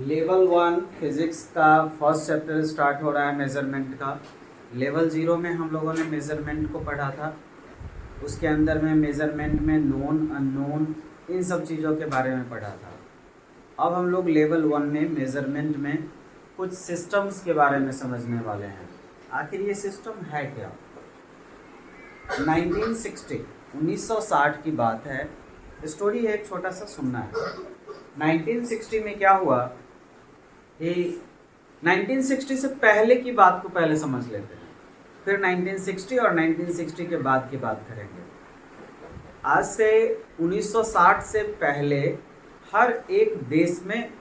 Level 1 physics का first chapter start हो रहा है मेज़रमेंट का। लेवल 0 में हम लोगों ने मेज़रमेंट को पढ़ा था। उसके अंदर में मेज़रमेंट में नोन अननोन इन सब चीज़ों के बारे में पढ़ा था। अब हम लोग लेवल 1 में मेज़रमेंट में कुछ सिस्टम्स के बारे में समझने वाले हैं। आखिर ये सिस्टम है क्या। 1960 की बात है। स्टोरी है, एक छोटा सा सुनना है। 1960 में क्या हुआ कि 1960 से पहले की बात को पहले समझ लेते हैं, फिर 1960 और 1960 के बाद की बात करेंगे। आज से 1960 से पहले हर एक देश में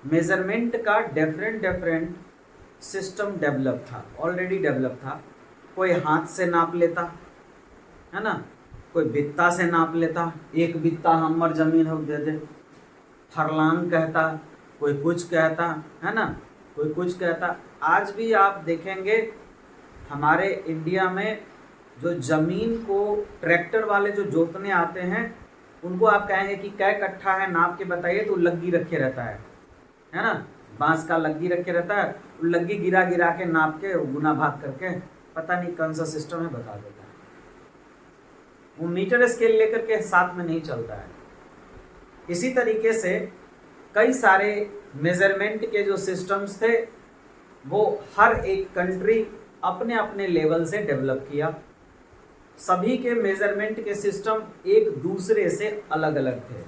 मेज़रमेंट का डिफरेंट सिस्टम डेवलप था, ऑलरेडी डेवलप था। कोई हाथ से नाप लेता है ना, कोई बित्ता से नाप लेता, एक बित्ता हमर जमीन हो दे दे, फरलांग कहता, कोई कुछ कहता है ना, कोई कुछ कहता। आज भी आप देखेंगे हमारे इंडिया में जो ज़मीन को ट्रैक्टर वाले जो जोतने आते हैं, उनको आप कहेंगे कि कै कट्ठा है नाप के बताइए, तो लग्गी रखे रहता है ना, बांस का लग्गी रखे रहता है। लग्गी गिरा गिरा के नाप के गुना भाग करके पता नहीं कौन सा सिस्टम है बता देता है। वो मीटर स्केल लेकर के साथ में नहीं चलता है। इसी तरीके से कई सारे मेज़रमेंट के जो सिस्टम्स थे वो हर एक कंट्री अपने अपने लेवल से डेवलप किया। सभी के मेज़रमेंट के सिस्टम एक दूसरे से अलग अलग थे।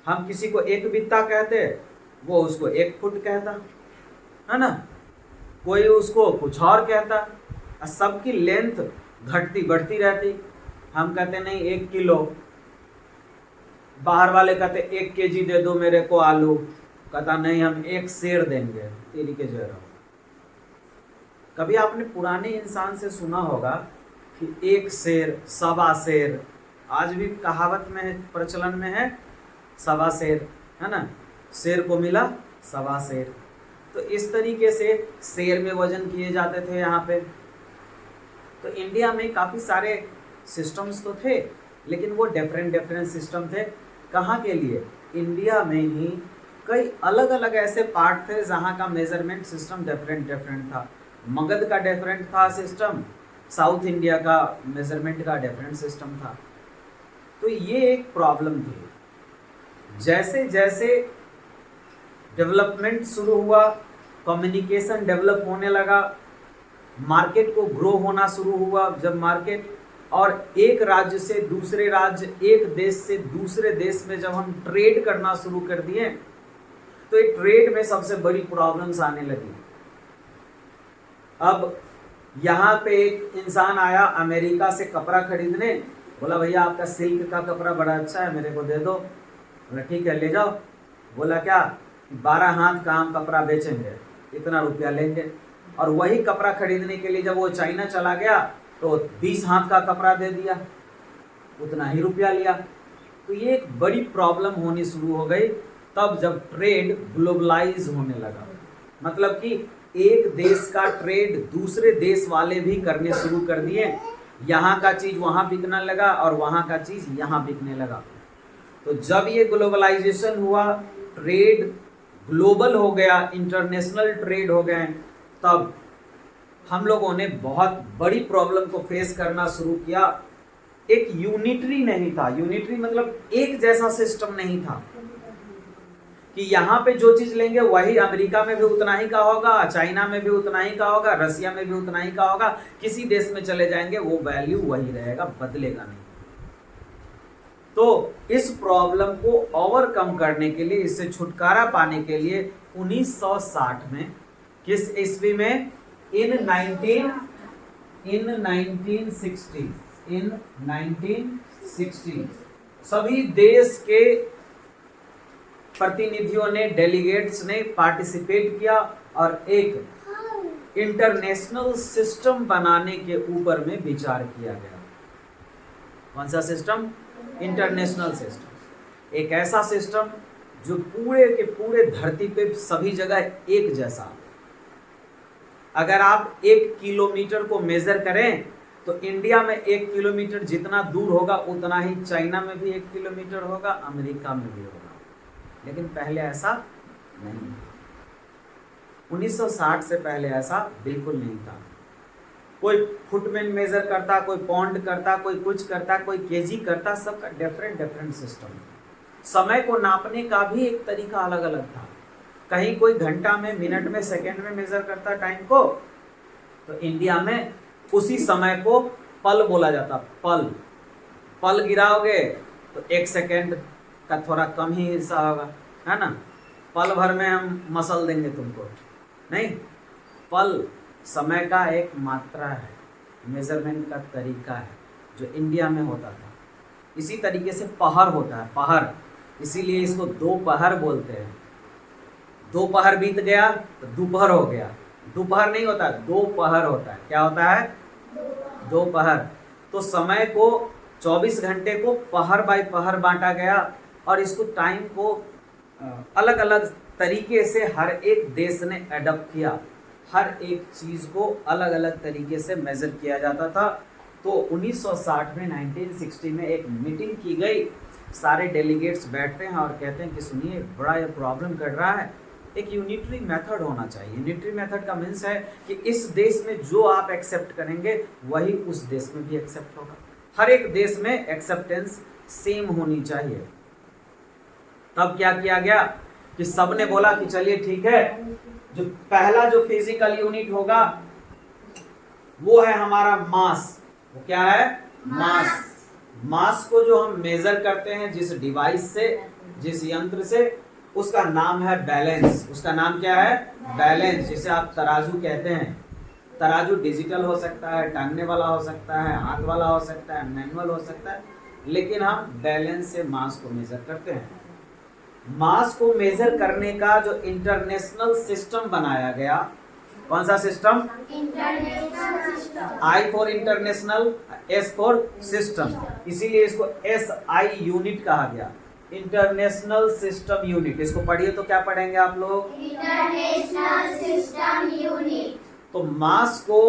हम किसी को एक बित्ता कहते, वो उसको 1 फुट कहता है ना, कोई उसको कुछ और कहता। सबकी लेंथ घटती बढ़ती रहती। हम कहते नहीं 1 किलो, बाहर वाले कहते 1 केजी दे दो मेरे को आलू, कहता नहीं हम 1 सेर देंगे, तेरी के जो रहो। कभी आपने पुराने इंसान से सुना होगा कि 1 सेर, सवा सेर, आज भी कहावत में है, प्रचलन में है, सवा सेर है ना, शेर को मिला सवा सेर। तो इस तरीके से शेर में वजन किए जाते थे यहाँ पे। तो इंडिया में काफ़ी सारे सिस्टम्स तो थे, लेकिन वो डिफरेंट सिस्टम थे। कहाँ के लिए? इंडिया में ही कई अलग अलग ऐसे पार्ट थे जहाँ का मेज़रमेंट सिस्टम डिफरेंट था। मगध का डिफरेंट था सिस्टम, साउथ इंडिया का मेज़रमेंट का डिफरेंट सिस्टम था। तो ये एक प्रॉब्लम थी। जैसे जैसे डेवलपमेंट शुरू हुआ, कम्युनिकेशन डेवलप होने लगा, मार्केट को ग्रो होना शुरू हुआ। जब मार्केट और एक राज्य से दूसरे राज्य, एक देश से दूसरे देश में जब हम ट्रेड करना शुरू कर दिए, तो ये ट्रेड में सबसे बड़ी प्रॉब्लम्स आने लगी। अब यहाँ पे एक इंसान आया अमेरिका से कपड़ा खरीदने, बोला भैया आपका सिल्क का कपड़ा बड़ा अच्छा है, मेरे को दे दो। बोला ठीक है ले जाओ। बोला क्या? 12 हाथ का हम कपड़ा बेचेंगे, इतना रुपया लेंगे। और वही कपड़ा खरीदने के लिए जब वो चाइना चला गया तो 20 हाथ का कपड़ा दे दिया, उतना ही रुपया लिया। तो ये एक बड़ी प्रॉब्लम होनी शुरू हो गई तब जब ट्रेड ग्लोबलाइज होने लगा। मतलब कि एक देश का ट्रेड दूसरे देश वाले भी करने शुरू कर दिए। यहाँ का चीज़ वहाँ बिकने लगा और वहाँ का चीज़ यहाँ बिकने लगा। तो जब ये ग्लोबलाइजेशन हुआ, ट्रेड ग्लोबल हो गया, इंटरनेशनल ट्रेड हो गए, तब हम लोगों ने बहुत बड़ी प्रॉब्लम को फेस करना शुरू किया। एक यूनिटरी नहीं था। यूनिटरी मतलब एक जैसा सिस्टम नहीं था कि यहाँ पे जो चीज़ लेंगे वही अमेरिका में भी उतना ही का होगा, चाइना में भी उतना ही का होगा, रसिया में भी उतना ही का होगा। किसी देश में चले जाएंगे वो वैल्यू वही रहेगा, बदलेगा नहीं। तो इस प्रॉब्लम को ओवरकम करने के लिए, इससे छुटकारा पाने के लिए 1960 में, किस ईस्वी में? इन 1960 सभी देश के प्रतिनिधियों ने, डेलीगेट्स ने पार्टिसिपेट किया और एक इंटरनेशनल सिस्टम बनाने के ऊपर में विचार किया गया। कौन सा सिस्टम? International system. एक ऐसा सिस्टम जो पूरे के पूरे धरती पे सभी जगह एक जैसा। अगर आप 1 किलोमीटर को मेजर करें तो इंडिया में 1 किलोमीटर जितना दूर होगा उतना ही चाइना में भी 1 किलोमीटर होगा, अमेरिका में भी होगा। लेकिन पहले ऐसा नहीं। 1960 से पहले ऐसा बिल्कुल नहीं था। कोई फुट में मेजर करता, कोई पौंड करता, कोई कुछ करता, कोई केजी करता, सबका डिफरेंट डिफरेंट सिस्टम। समय को नापने का भी एक तरीका अलग अलग था। कहीं कोई घंटा में, मिनट में, सेकंड में मेजर करता टाइम को, तो इंडिया में उसी समय को पल बोला जाता। पल पल गिराओगे तो 1 सेकंड का थोड़ा कम ही हिस्सा होगा, है ना। पल भर में हम मसल देंगे तुमको, नहीं। पल समय का एक मात्रा है, मेजरमेंट का तरीका है जो इंडिया में होता था। इसी तरीके से पहर होता है, पहर, इसीलिए इसको दोपहर बोलते हैं। दोपहर बीत गया तो दोपहर हो गया। दोपहर नहीं होता, दोपहर होता है। क्या होता है? दोपहर। तो समय को 24 घंटे को पहर बाय पहर बांटा गया और इसको टाइम को अलग अलग तरीके से हर एक देश ने अडॉप्ट किया। हर एक चीज़ को अलग अलग तरीके से मेज़र किया जाता था। तो 1960 में 1960 में एक मीटिंग की गई। सारे डेलीगेट्स बैठते हैं और कहते हैं कि सुनिए, बड़ा ये प्रॉब्लम कर रहा है, एक यूनिटरी मेथड होना चाहिए। यूनिटरी मेथड का मीन्स है कि इस देश में जो आप एक्सेप्ट करेंगे वही उस देश में भी एक्सेप्ट होगा। हर एक देश में एक्सेप्टेंस सेम होनी चाहिए। तब क्या किया गया कि सबने बोला कि चलिए ठीक है, जो पहला जो फिजिकल यूनिट होगा वो है हमारा मास। वो क्या है? मास। मास को जो हम मेजर करते हैं जिस डिवाइस से, जिस यंत्र से, उसका नाम है बैलेंस। उसका नाम क्या है? बैलेंस। जिसे आप तराजू कहते हैं। तराजू डिजिटल हो सकता है, टांगने वाला हो सकता है, हाथ वाला हो सकता है, मैनुअल हो सकता है, लेकिन हम बैलेंस से मास को मेजर करते हैं। मास को मेजर करने का जो इंटरनेशनल सिस्टम बनाया गया, कौन सा system? International system. I for international, S for system, इसीलिए इसको SI यूनिट कहा गया। International system unit. इसको पढ़िए तो क्या पढ़ेंगे आप लोग? International system unit. तो मास को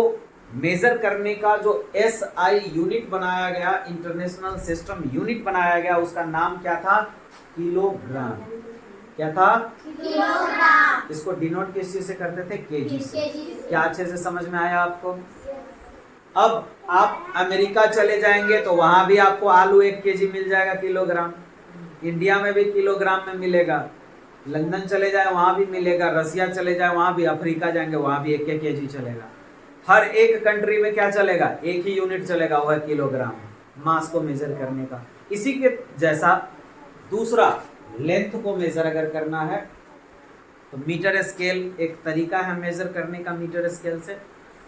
मेजर करने का जो SI यूनिट बनाया गया, इंटरनेशनल सिस्टम यूनिट बनाया गया, उसका नाम क्या था? किलोग्राम। क्या था? किलोग्राम। इसको डिनोट किस चीज से करते थे? केजी से। केजी। क्या अच्छे से समझ में आया आपको? अब आप अमेरिका चले जाएंगे तो वहां भी आपको आलू 1 केजी मिल जाएगा, किलोग्राम। इंडिया में भी किलोग्राम में मिलेगा। लंदन चले जाए वहां भी मिलेगा, रसिया चले जाए वहां भी, अफ्रीका जाएंगे वहां भी 1 केजी चलेगा। हर एक कंट्री में क्या चलेगा? एक ही यूनिट चलेगा, वह किलोग्राम, मास को मेजर करने का। इसी के जैसा दूसरा, लेंथ को मेजर अगर करना है तो मीटर स्केल एक तरीका है मेजर करने का, मीटर स्केल से।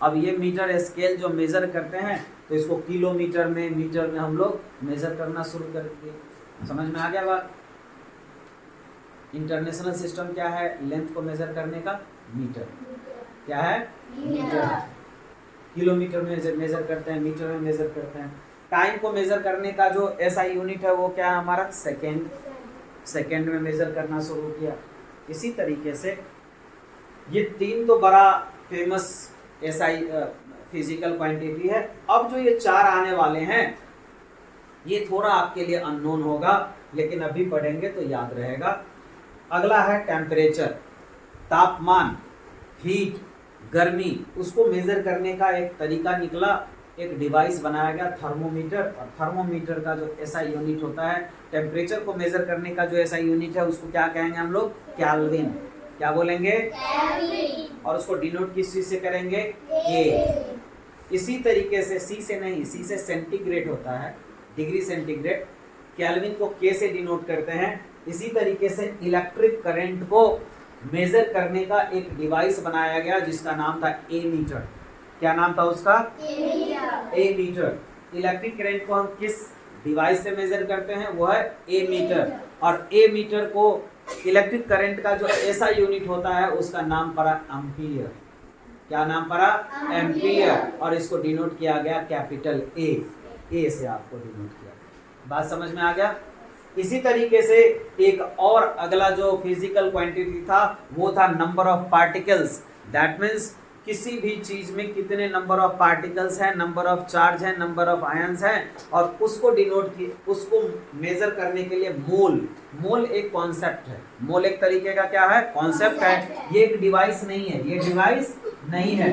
अब ये मीटर स्केल जो मेजर करते हैं तो इसको किलोमीटर में, मीटर में हम लोग मेजर करना शुरू कर दिए। समझ में आ गया बात? इंटरनेशनल सिस्टम क्या है लेंथ को मेजर करने का? मीटर। क्या है? मीटर। किलोमीटर में मेजर करते हैं, मीटर में मेजर करते हैं। टाइम को मेजर करने का जो SI यूनिट है वो क्या है हमारा? सेकेंड। सेकेंड में मेजर करना शुरू किया। इसी तरीके से ये 3 तो बड़ा फेमस SI फिजिकल क्वांटिटी है। अब जो ये 4 आने वाले हैं ये थोड़ा आपके लिए अननोन होगा, लेकिन अभी पढ़ेंगे तो याद रहेगा। अगला है टेम्परेचर, तापमान, हीट, गर्मी। उसको मेजर करने का एक तरीका निकला, एक डिवाइस बनाया गया, थर्मोमीटर। और थर्मोमीटर का जो SI यूनिट होता है, टेम्परेचर को मेजर करने का जो SI यूनिट है उसको क्या कहेंगे हम लोग? केल्विन। क्या बोलेंगे? केल्विन। और उसको डिनोट किस चीज से करेंगे? K। इसी तरीके से C से नहीं, C से सेंटीग्रेड होता है, डिग्री सेंटीग्रेड। केल्विन को K से डिनोट करते हैं। इसी तरीके से इलेक्ट्रिक करंट को मेजर करने का एक डिवाइस बनाया गया जिसका नाम था एमीटर। क्या नाम था उसका? एमीटर। इलेक्ट्रिक करंट को हम किस डिवाइस से मेजर करते हैं? वो है एमीटर। और एमीटर को इलेक्ट्रिक करंट का जो SI यूनिट होता है उसका नाम पड़ा एम्पियर। क्या नाम पड़ा? एम्पियर। और इसको डिनोट किया गया कैपिटल A से आपको डिनोट किया। बात समझ में आ गया? इसी तरीके से एक और अगला जो फिजिकल क्वांटिटी था वो था number of particles. That means किसी भी चीज में कितने नंबर ऑफ पार्टिकल्स हैं, नंबर ऑफ चार्ज हैं, नंबर ऑफ आयंस हैं, और उसको उसको मेजर करने के लिए मोल एक कॉन्सेप्ट है। मोल एक तरीके का क्या है, कॉन्सेप्ट है। ये एक डिवाइस नहीं है, ये डिवाइस नहीं है,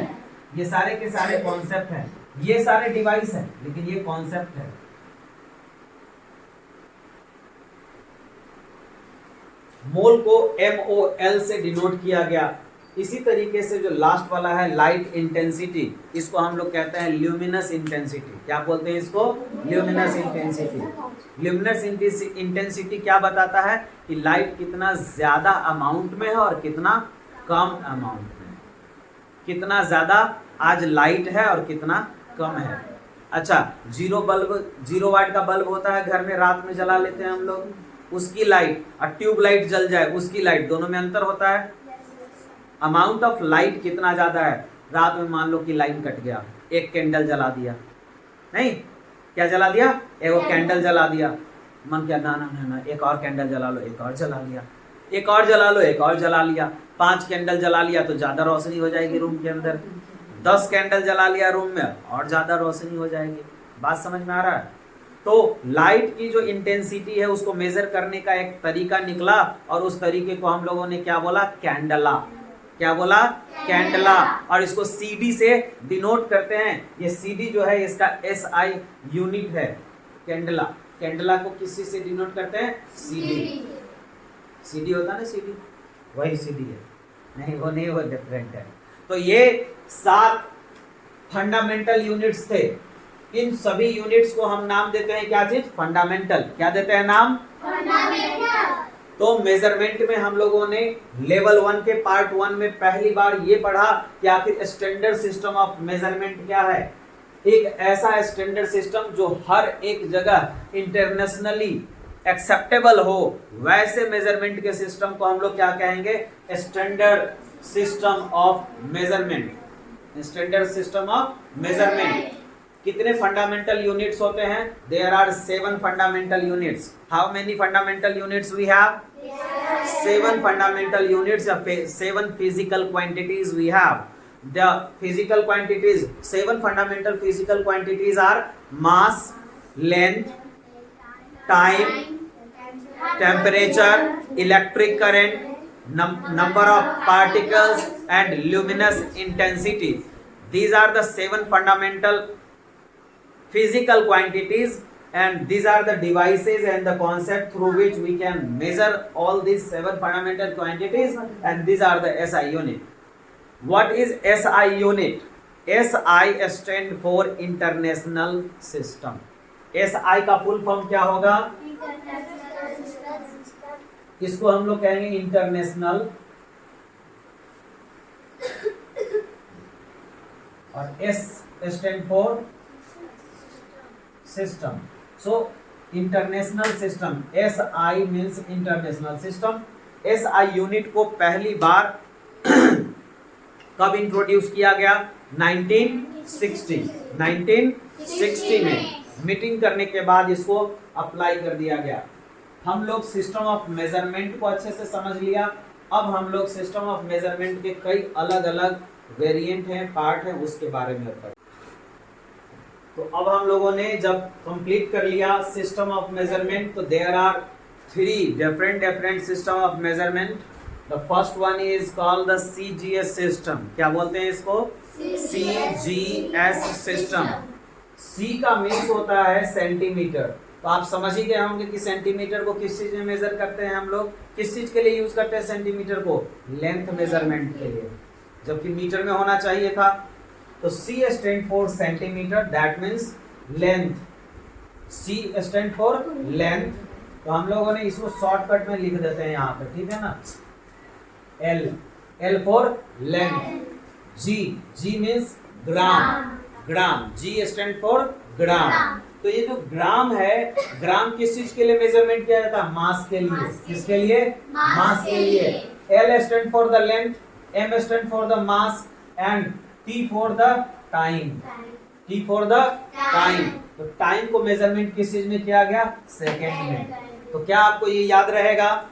ये सारे के सारे कॉन्सेप्ट हैं। ये सारे डिवाइस हैं लेकिन ये कॉन्सेप्ट है। मोल को MOL से डिनोट किया गया। इसी तरीके से जो लास्ट वाला है लाइट इंटेंसिटी, इसको हम लोग कहते हैं ल्यूमिनस इंटेंसिटी। क्या बोलते हैं इसको, ल्यूमिनस इंटेंसिटी। ल्यूमिनस इंटेंसिटी क्या बताता है कि लाइट कितना ज्यादा अमाउंट में है और कितना कम अमाउंट में, कितना ज्यादा आज लाइट है और कितना कम है। अच्छा, 0 वाट का बल्ब होता है घर में, रात में जला लेते हैं हम लोग, उसकी लाइट और ट्यूब लाइट जल जाए उसकी लाइट, दोनों में अंतर होता है। अमाउंट ऑफ लाइट कितना ज्यादा है। रात में मान लो कि लाइन कट गया, एक कैंडल जला दिया, नहीं क्या जला दिया, एक कैंडल जला दिया। मन क्या, ना ना ना ना, एक और कैंडल जला लो, एक और जला लिया, एक और जला लो, एक और जला लिया। 5 कैंडल जला लिया तो ज्यादा रोशनी हो जाएगी रूम के अंदर। 10 कैंडल जला लिया रूम में और ज्यादा रोशनी हो जाएगी। बात समझ में आ रहा है। तो लाइट की जो इंटेंसिटी है उसको मेजर करने का एक तरीका निकला, और उस तरीके को हम लोगों ने क्या बोला, कैंडला। क्या बोला, कैंडला। और इसको CD से डिनोट करते हैं। ये CD जो है इसका SI यूनिट है, कैंडला। कैंडला को किसी से डिनोट करते हैं, CD होता है ना, CD वही CD है, नहीं वो नहीं, वो डिफरेंट है। तो ये 7 फंडामेंटल यूनिट्स थे। इन सभी यूनिट्स को हम नाम देते हैं क्या चीज, फंडामेंटल। क्या देते हैं नाम, फंडामेंटल। तो मेजरमेंट में हम लोगों ने लेवल 1 के पार्ट 1 में पहली बार ये पढ़ा कि आखिर स्टैंडर्ड सिस्टम ऑफ मेजरमेंट क्या है। एक ऐसा स्टैंडर्ड सिस्टम जो हर एक जगह इंटरनेशनली एक्सेप्टेबल हो, वैसे मेजरमेंट के सिस्टम को हम लोग क्या कहेंगे, standard system of measurement. Standard system of measurement. कितने फंडामेंटल यूनिट्स होते हैं, there are 7 fundamental units. How many fundamental units we have, 7 fundamental units, 7 physical quantities we have. The physical quantities, 7 fundamental physical quantities are mass, length, time, temperature, electric current, number of particles and luminous intensity. These are the 7 fundamental physical quantities, and these are the devices and the concept through which we can measure all these 7 fundamental quantities, and these are the SI unit. What is SI unit? SI stand for international system. SI का full form क्या होगा, इसको हम लोग कहेंगे international, और S stand for system. So international system, SI means international system. SI unit को पहली बार कब इंट्रोड्यूस किया गया, 1960 में मीटिंग करने के बाद इसको अप्लाई कर दिया गया। हम लोग सिस्टम ऑफ मेजरमेंट को अच्छे से समझ लिया। अब हम लोग सिस्टम ऑफ मेजरमेंट के कई अलग अलग वेरिएंट हैं, पार्ट हैं, उसके बारे में पढ़ेंगे। तो अब हम लोगों ने जब कंप्लीट कर लिया सिस्टम ऑफ मेजरमेंट, तो there are 3 different system of measurement. The first one is called the CGS system. क्या बोलते हैं इसको, CGS system. C का मीन्स होता है सेंटीमीटर। तो आप समझ ही गए होंगे कि सेंटीमीटर को किस चीज में मेजर करते हैं हम लोग, किस चीज के लिए यूज करते हैं सेंटीमीटर को, लेंथ मेजरमेंट के लिए, जबकि मीटर में होना चाहिए था। तो C stand for centimetre, that means length. C stand for length. तो हम लोगों ने इसको शॉर्टकट में लिख देते हैं यहाँ पे, ठीक है ना। L for length, G means gram, G stand for ग्राम। तो ये जो ग्राम है, ग्राम किस चीज के लिए मेजरमेंट किया जाता है, मास के लिए। किसके लिए, मास के लिए। L stand for the length, M stand for the mass, and T for the time। तो टाइम को मेजरमेंट किस चीज में किया गया, सेकेंड में। तो क्या आपको ये याद रहेगा,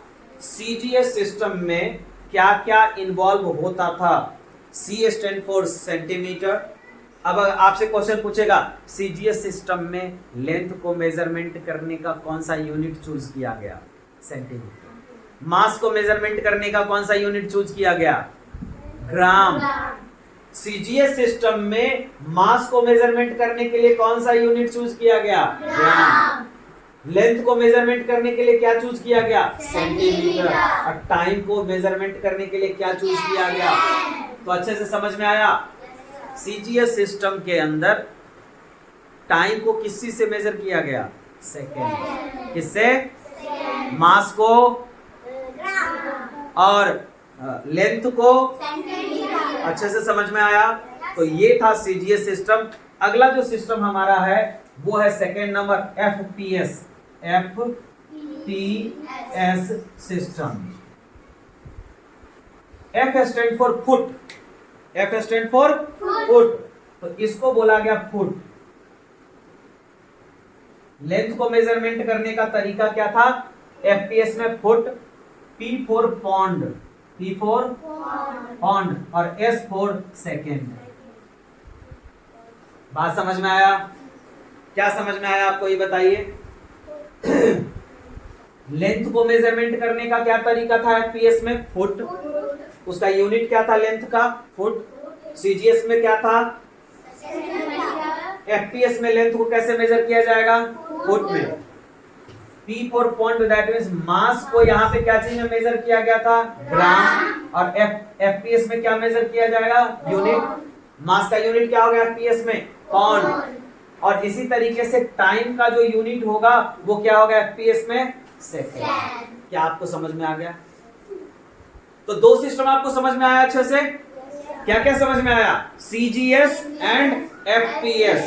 CGS सिस्टम में क्या क्या इन्वॉल्व होता था। C stand for centimetre. अब आपसे क्वेश्चन पूछेगा सीजीएस सिस्टम में लेंथ को मेजरमेंट करने का कौन सा यूनिट चूज किया गया? सेंटीमीटर। मास को मेजरमेंट करने का कौन सा यूनिट चूज किया गया? ग्राम। सीजीएस सिस्टम में मास को मेजरमेंट करने के लिए कौन सा यूनिट चूज किया गया? ग्राम। लेंथ को मेजरमेंट करने के लिए क्या चूज किया गया? सेंटीमीटर। और टाइम को मेजरमेंट करने के लिए क्या चूज किया गया? तो अच्छे से समझ में आया? सीजीएस सिस्टम के अंदर टाइम को किस चीज से मेजर किया गया? सेकेंड। किससे? मास को और लेंथ को। अच्छे से समझ में आया? तो ये था सीजीएस सिस्टम। अगला जो सिस्टम हमारा है वो है second number FPS. FPS system. F stand for foot. F stand for foot. तो इसको बोला गया फुट। लेंथ को मेजरमेंट करने का तरीका क्या था? एफपीएस में foot, P for pond, P for pond और एस फॉर सेकेंड। बात समझ में आया? क्या समझ में आया आपको ये बताइए? लेंथ को मेजरमेंट करने का क्या तरीका था एफपीएस में? फुट। उसका यूनिट क्या था लेंथ का? फुट। सीजीएस में क्या था? एफपीएस में लेंथ को कैसे मेजर किया जाएगा? फुट में। P for point that means mass को यहाँ पे क्या चीज में मेजर किया गया था? ग्राम। और एफपीएस में क्या मेजर किया जाएगा? यूनिट। मास का यूनिट क्या हो गया एफपीएस में? पॉन्ड। और इसी तरीके से टाइम का जो यूनिट होगा वो क्या होगा एफपीएस में? सेकेंड। क्या आपको समझ में आ गया? तो दो सिस्टम आपको समझ में आया अच्छे से? क्या क्या समझ में आया? CGS and FPS.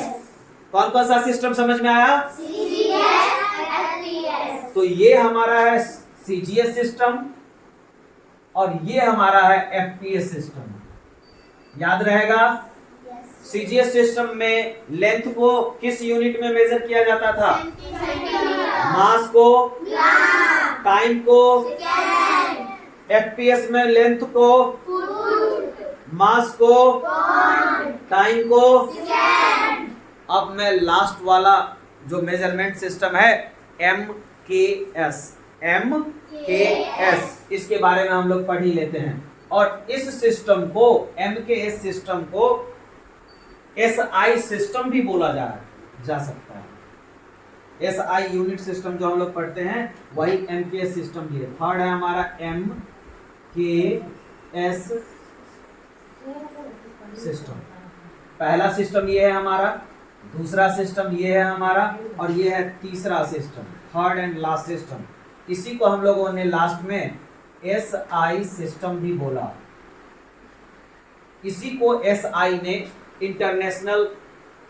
कौन कौन सा सिस्टम समझ में आया? CGS, FPS. तो ये हमारा है सीजीएस सिस्टम और ये हमारा है एफपीएस सिस्टम। याद रहेगा? सीजीएस सिस्टम में लेंथ को किस यूनिट में मेजर किया जाता था? मास को, टाइम को। एफपीएस में लेंथ को, मास को, टाइम को। अब मैं लास्ट वाला जो मेजरमेंट सिस्टम है एमकेएस, एमकेएस, इसके बारे में हम लोग पढ़ ही लेते हैं। और इस सिस्टम को, एमकेएस सिस्टम को एसआई सिस्टम भी बोला जा सकता है। एसआई यूनिट सिस्टम जो हम लोग पढ़ते हैं वही एमकेएस सिस्टम भी है। थर्ड है हमारा एमकेएस सिस्टम। पहला सिस्टम ये है हमारा, दूसरा सिस्टम ये है हमारा और ये है तीसरा system, third and last system. इसी को हम लोगों ने लास्ट में एसआई सिस्टम भी बोला। इसी को एसआई ने, इंटरनेशनल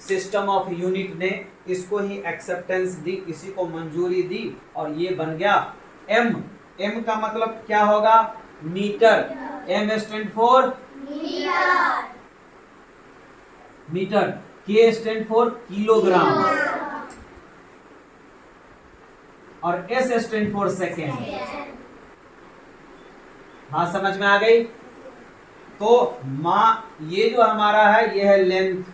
सिस्टम ऑफ यूनिट ने इसको ही एक्सेप्टेंस दी, इसी को मंजूरी दी और ये बन गया एम। एम का मतलब क्या होगा? Metre. M stand for metre. K stand for kilogram और एस स्टैंड फॉर सेकेंड। बात समझ में आ गई? तो ये जो हमारा है ये है लेंथ,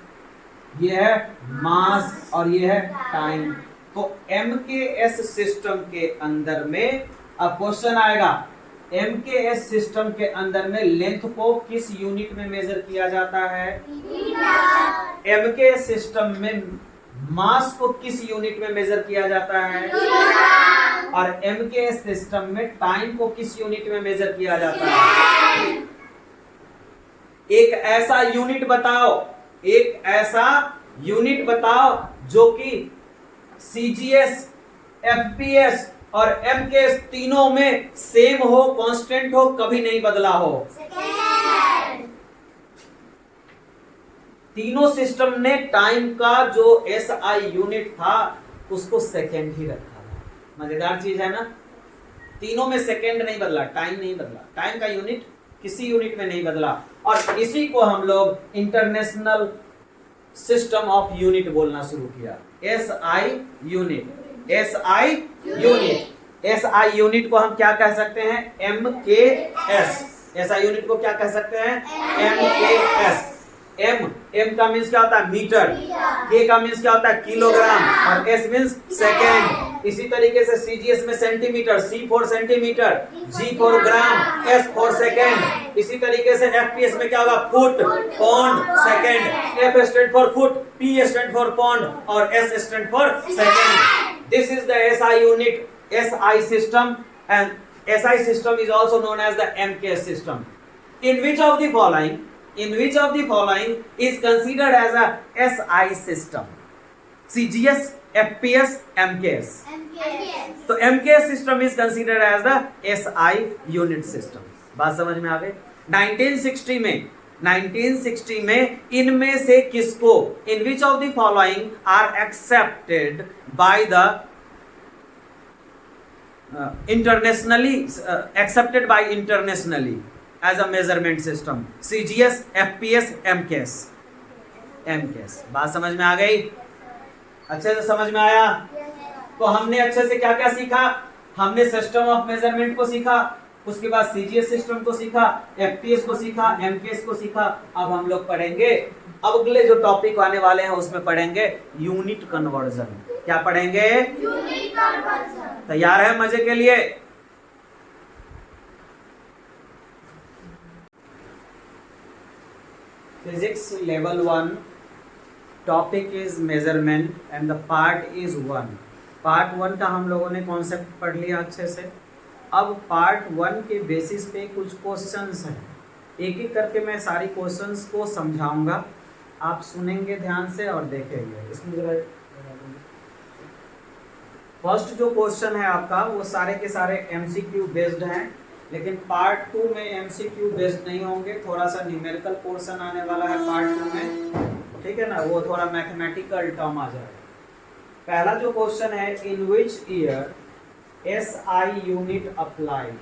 ये है मास और ये है टाइम। तो एमकेएस सिस्टम के अंदर में अब क्वेश्चन आएगा, एमकेएस सिस्टम के अंदर में लेंथ को किस यूनिट में मेजर किया जाता है? एमकेएस सिस्टम में मास को किस यूनिट में मेजर किया जाता है? और एमकेएस सिस्टम में टाइम को किस यूनिट में मेजर किया जाता है? एक ऐसा यूनिट बताओ, एक ऐसा यूनिट बताओ जो कि सीजीएस, एफपीएस और एमकेएस तीनों में सेम हो, कांस्टेंट हो, कभी नहीं बदला हो। तीनों सिस्टम ने टाइम का जो एसआई यूनिट था उसको सेकेंड ही रखा था। मजेदार चीज है ना? तीनों में सेकेंड नहीं बदला, टाइम नहीं बदला, टाइम का यूनिट किसी यूनिट में नहीं बदला। और इसी को हम लोग इंटरनेशनल सिस्टम ऑफ यूनिट बोलना शुरू किया, एसआई यूनिट। एसआई यूनिट को हम क्या कह सकते हैं? एमकेएस। एसआई यूनिट को क्या कह सकते हैं? MKS। एम का मीन्स क्या होता है? मीटर। के का मीन्स क्या होता है? किलोग्राम। और एस मीन्स सेकेंड। इसी तरीके से सीजीएस में centimetre, C for centimetre, G for gram, S for second. इसी तरीके से एफपीएस में क्या होगा? Foot, pound, second. F stand for foot, P stand for pound और S stand for second. This is the SI unit, SI system, and SI system is also known as the MKS system. In which of the following is considered as a SI system? CGS, FPS, MKS. तो MKS system is considered as the SI unit system. बात समझ में आ गई? 1960 में इनमें से किसको, in which of the following are accepted by the internationally as a measurement system? CGS, FPS, MKS। बात समझ में आ गई? अच्छे से समझ में आया? तो हमने अच्छे से क्या क्या सीखा? हमने सिस्टम ऑफ मेजरमेंट को सीखा, उसके बाद सीजीएस सिस्टम को सीखा, एफपीएस को सीखा, एमकेएस को सीखा। अब हम लोग पढ़ेंगे, अब अगले जो टॉपिक आने वाले हैं उसमें पढ़ेंगे यूनिट कन्वर्जन। क्या पढ़ेंगे? Unit conversion. तैयार है मजे के लिए? Physics level 1 topic is measurement and the part is 1। Part 1 का हम लोगों ने कॉन्सेप्ट पढ़ लिया अच्छे से। अब पार्ट 1 के बेसिस पे कुछ क्वेश्चंस हैं, एक एक करके मैं सारी क्वेश्चंस को समझाऊंगा, आप सुनेंगे ध्यान से और देखेंगे। इसमें जरा फर्स्ट जो क्वेश्चन है आपका वो सारे के सारे एमसीक्यू बेस्ड हैं, लेकिन पार्ट 2 में एमसीक्यू बेस्ड नहीं होंगे, थोड़ा सा न्यूमेरिकल पोर्शन आने वाला है पार्ट 2 में, ठीक है ना, वो थोड़ा मैथमेटिकल टर्म आ जाएगा। पहला जो क्वेश्चन है, in which year SI unit applied,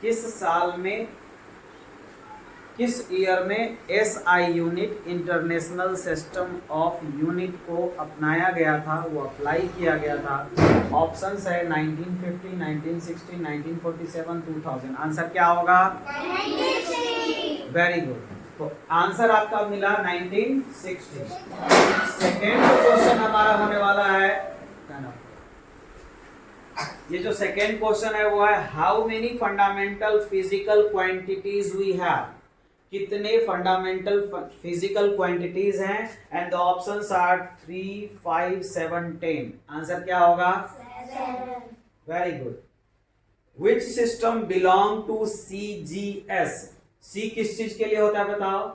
किस साल में, किस ईयर में SI unit international system of unit को अपनाया गया था, वो अप्लाई किया गया था। ऑप्शंस है 1950, 1960, 1947, 2000। आंसर क्या होगा? 1960। Very good. तो आंसर आपका मिला 1960। सेकेंड क्वेश्चन हमारा होने वाला है, ये जो सेकेंड क्वेश्चन है वो है how many fundamental physical quantities we have, कितने फंडामेंटल फिजिकल क्वांटिटीज हैं, and the options are 3, 5, 7, 10। Answer क्या होगा? 7। Very good. Which system belong to CGS? C किस चीज के लिए होता है बताओ?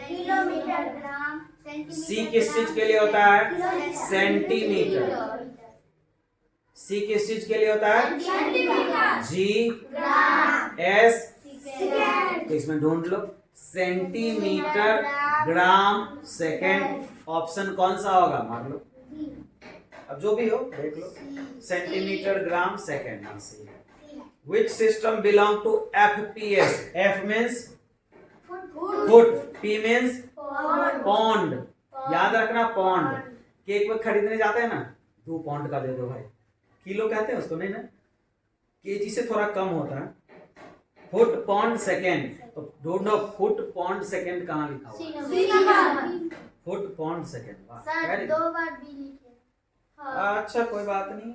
किलोमीटर, ग्राम, सेंटीमीटर। सी किस चीज के लिए होता है? सेंटीमीटर। सी किस चीज के लिए होता है? सेंटीमीटर। जी, ग्राम, एस, सेकंड। तो इसमें ढूंढ लो, सेंटीमीटर, ग्राम, सेकेंड। ऑप्शन कौन सा होगा? मार लो, अब जो भी हो देख लो, centimetre, gram, second answer. Which system belong to FPS? F means foot, P means pound. याद रखना पौंड। केक में खरीदने जाते हैं ना, 2 पौंड का दे दो भाई, किलो कहते हैं उसको, नहीं ना, केजी से थोड़ा कम होता है। Foot, pound, second. तो ढूंढो फुट, पौंड, सेकेंड कहाँ लिखा हुआ है? Foot, pound, second. सर 2 बार भी लिखे। हाँ। अच्छा कोई बात नहीं,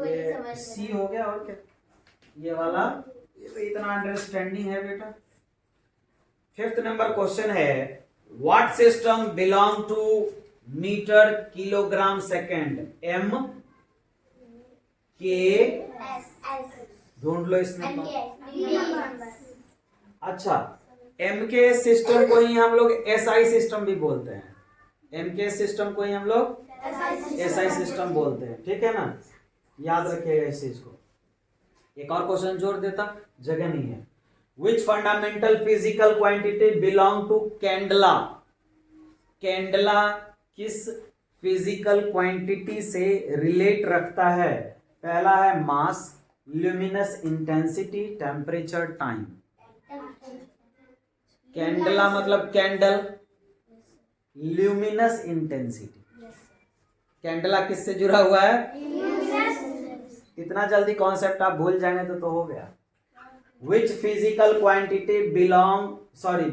ये सी हो गया और क्या, ये वाला, ये तो इतना अंडरस्टैंडिंग है बेटा। 5th नंबर क्वेश्चन है, what system belong to metre, kilogram, second? M, K, ढूंढ लो इसमें तो। अच्छा, एमके सिस्टम को ही हम लोग एसआई सिस्टम भी बोलते हैं। एमके सिस्टम को ही हम लोग एसआई सिस्टम बोलते हैं, ठीक है ना, याद रखिएगा इस चीज को। एक और क्वेश्चन जोड़ देता, जगह नहीं है। Which fundamental physical quantity belong to candela? Candela किस फिजिकल क्वांटिटी से रिलेट रखता है? पहला है mass, luminous intensity, temperature, time. Candela मतलब कैंडल, ल्यूमिनस इंटेंसिटी। कैंडला किससे जुड़ा हुआ है? इतना जल्दी कॉन्सेप्ट आप भूल जाएंगे तो हो गया। Which physical quantity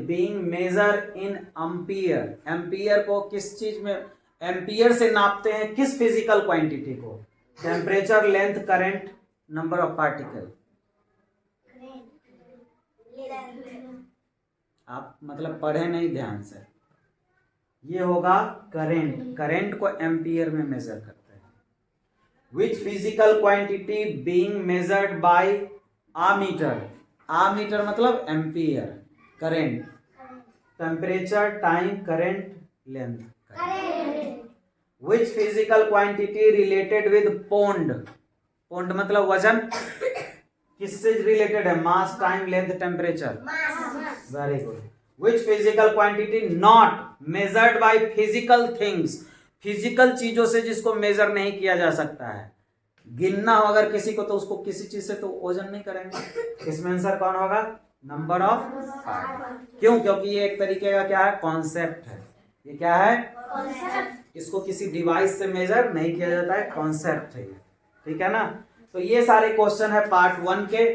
being measure in ampere, ampere को किस चीज में, एम्पियर से नापते हैं किस फिजिकल क्वांटिटी को? Temperature, length, current, number of particle. आप मतलब पढ़े नहीं ध्यान से, ये होगा करंट, करंट को एम्पियर में मेजर करते हैं। Which physical quantity being measured by ammeter, ammeter मतलब ampere, current, temperature, time, current, length. Which physical quantity related with pound, pound मतलब वजन, किससे रिलेटेड है? Mass, time, length, temperature. Very good. Which physical quantity not measured by physical things, physical चीजों से जिसको major नहीं किया जा सकता है, गिनना हो अगर किसी को तो उसको किसी चीज से तो ओजन नहीं करेंगे। इसमें आंसर कौन होगा? Number of part. क्यों? क्योंकि ये एक तरीके का क्या है? कॉन्सेप्ट है। ये क्या है? इसको किसी डिवाइस से मेजर नहीं किया जाता है, कॉन्सेप्ट है ये, ठीक है ना। तो ये सारे क्वेश्चन है पार्ट 1 के।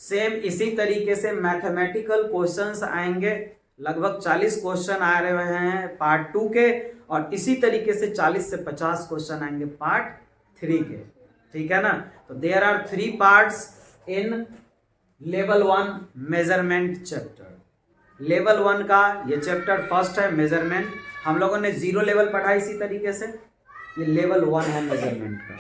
सेम इसी तरीके से मैथमेटिकल क्वेश्चंस आएंगे, लगभग 40 क्वेश्चन आ रहे हैं पार्ट 2 के, और इसी तरीके से 40 से 50 क्वेश्चन आएंगे पार्ट 3 के, ठीक है ना। तो there are 3 parts in level 1 measurement chapter. Level 1 का ये चैप्टर फर्स्ट है, मेजरमेंट। हम लोगों ने 0 लेवल पढ़ा इसी तरीके से, ये लेवल 1 है मेजरमेंट का।